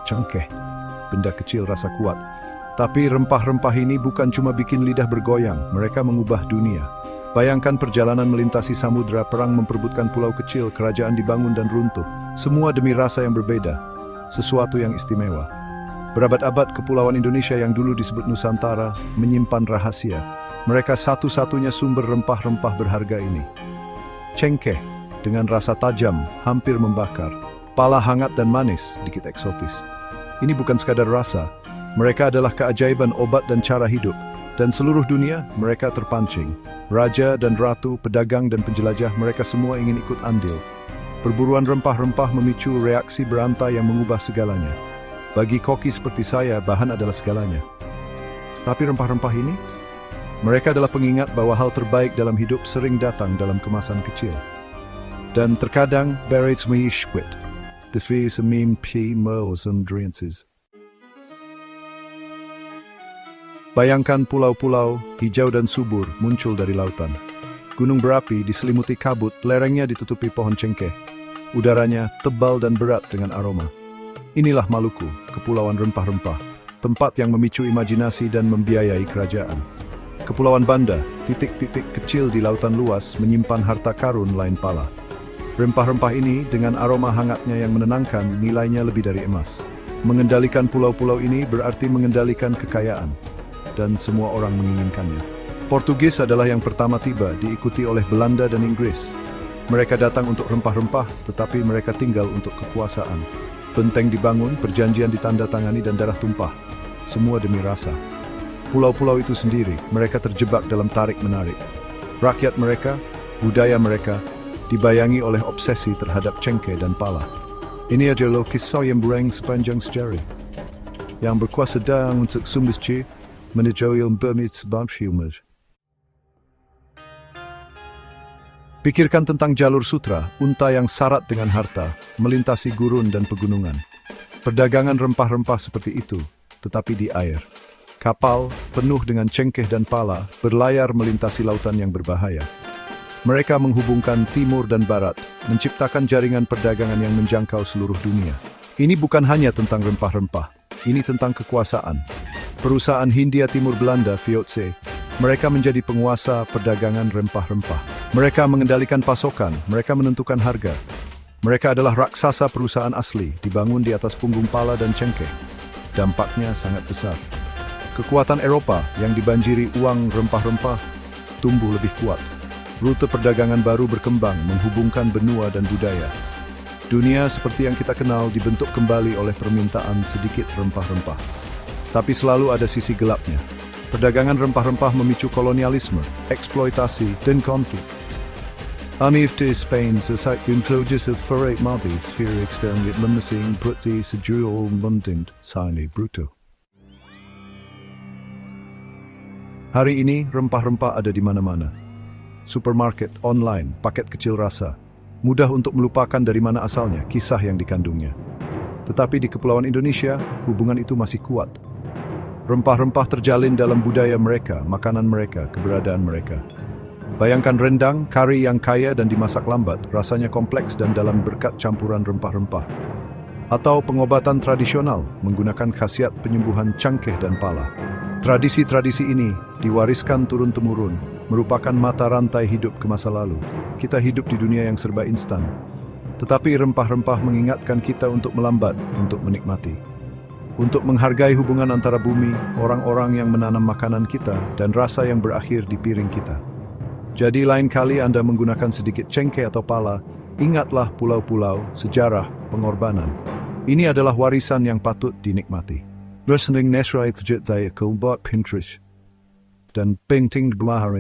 cengkeh, benda kecil rasa kuat. Tapi rempah-rempah ini bukan cuma bikin lidah bergoyang, mereka mengubah dunia. Bayangkan perjalanan melintasi samudera, perang memperebutkan pulau kecil, kerajaan dibangun dan runtuh. Semua demi rasa yang berbeda, sesuatu yang istimewa. Berabad-abad kepulauan Indonesia yang dulu disebut Nusantara menyimpan rahasia. Mereka satu-satunya sumber rempah-rempah berharga ini. Cengkeh, dengan rasa tajam, hampir membakar. Pala hangat dan manis, dikit eksotis. Ini bukan sekadar rasa. Mereka adalah keajaiban obat dan cara hidup. Dan seluruh dunia, mereka terpancing. Raja dan ratu, pedagang dan penjelajah, mereka semua ingin ikut andil. Perburuan rempah-rempah memicu reaksi berantai yang mengubah segalanya. Bagi koki seperti saya, bahan adalah segalanya. Tapi rempah-rempah ini, mereka adalah pengingat bahwa hal terbaik dalam hidup sering datang dalam kemasan kecil. Dan terkadang, berets mengishkwit. Desvi semim pi merls and driences. Bayangkan pulau-pulau, hijau dan subur, muncul dari lautan. Gunung berapi diselimuti kabut, lerengnya ditutupi pohon cengkeh. Udaranya tebal dan berat dengan aroma. Inilah Maluku, kepulauan rempah-rempah, tempat yang memicu imajinasi dan membiayai kerajaan. Kepulauan Banda, titik-titik kecil di lautan luas, menyimpan harta karun lain pala. Rempah-rempah ini dengan aroma hangatnya yang menenangkan, nilainya lebih dari emas. Mengendalikan pulau-pulau ini berarti mengendalikan kekayaan. Dan semua orang menginginkannya. Portugis adalah yang pertama tiba, diikuti oleh Belanda dan Inggris. Mereka datang untuk rempah-rempah, tetapi mereka tinggal untuk kekuasaan. Benteng dibangun, perjanjian ditandatangani dan darah tumpah. Semua demi rasa. Pulau-pulau itu sendiri, mereka terjebak dalam tarik-menarik. Rakyat mereka, budaya mereka, dibayangi oleh obsesi terhadap cengkeh dan pala. Ini adalah kisah yang bereng sepanjang sejarah. Yang berkuasa dan untuk sumbasci, menuju yang sebab humor. Pikirkan tentang jalur sutra, unta yang syarat dengan harta, melintasi gurun dan pegunungan. Perdagangan rempah-rempah seperti itu, tetapi di air. Kapal, penuh dengan cengkeh dan pala, berlayar melintasi lautan yang berbahaya. Mereka menghubungkan timur dan barat, menciptakan jaringan perdagangan yang menjangkau seluruh dunia. Ini bukan hanya tentang rempah-rempah, ini tentang kekuasaan. Perusahaan Hindia Timur Belanda, VOC, mereka menjadi penguasa perdagangan rempah-rempah. Mereka mengendalikan pasokan, mereka menentukan harga. Mereka adalah raksasa perusahaan asli, dibangun di atas punggung pala dan cengkeh. Dampaknya sangat besar. Kekuatan Eropa yang dibanjiri uang rempah-rempah tumbuh lebih kuat. Rute perdagangan baru berkembang, menghubungkan benua dan budaya. Dunia seperti yang kita kenal dibentuk kembali oleh permintaan sedikit rempah-rempah. Tapi selalu ada sisi gelapnya. Perdagangan rempah-rempah memicu kolonialisme, eksploitasi, dan konflik. Anifte Spain sesak influences of foreign mobbies, fear extended menacing putih sejual mundint, sine bruto. Hari ini, rempah-rempah ada di mana-mana. Supermarket, online, paket kecil rasa. Mudah untuk melupakan dari mana asalnya, kisah yang dikandungnya. Tetapi di Kepulauan Indonesia, hubungan itu masih kuat. Rempah-rempah terjalin dalam budaya mereka, makanan mereka, keberadaan mereka. Bayangkan rendang, kari yang kaya dan dimasak lambat, rasanya kompleks dan dalam berkat campuran rempah-rempah. Atau pengobatan tradisional, menggunakan khasiat penyembuhan cengkeh dan pala. Tradisi-tradisi ini diwariskan turun-temurun, merupakan mata rantai hidup ke masa lalu. Kita hidup di dunia yang serba instan. Tetapi rempah-rempah mengingatkan kita untuk melambat, untuk menikmati. Untuk menghargai hubungan antara bumi, orang-orang yang menanam makanan kita, dan rasa yang berakhir di piring kita. Jadi lain kali Anda menggunakan sedikit cengkeh atau pala, ingatlah pulau-pulau, sejarah, pengorbanan. Ini adalah warisan yang patut dinikmati. Listening Nesrai Fujit Day Kulbot Pinterest dan Painting Belaharin.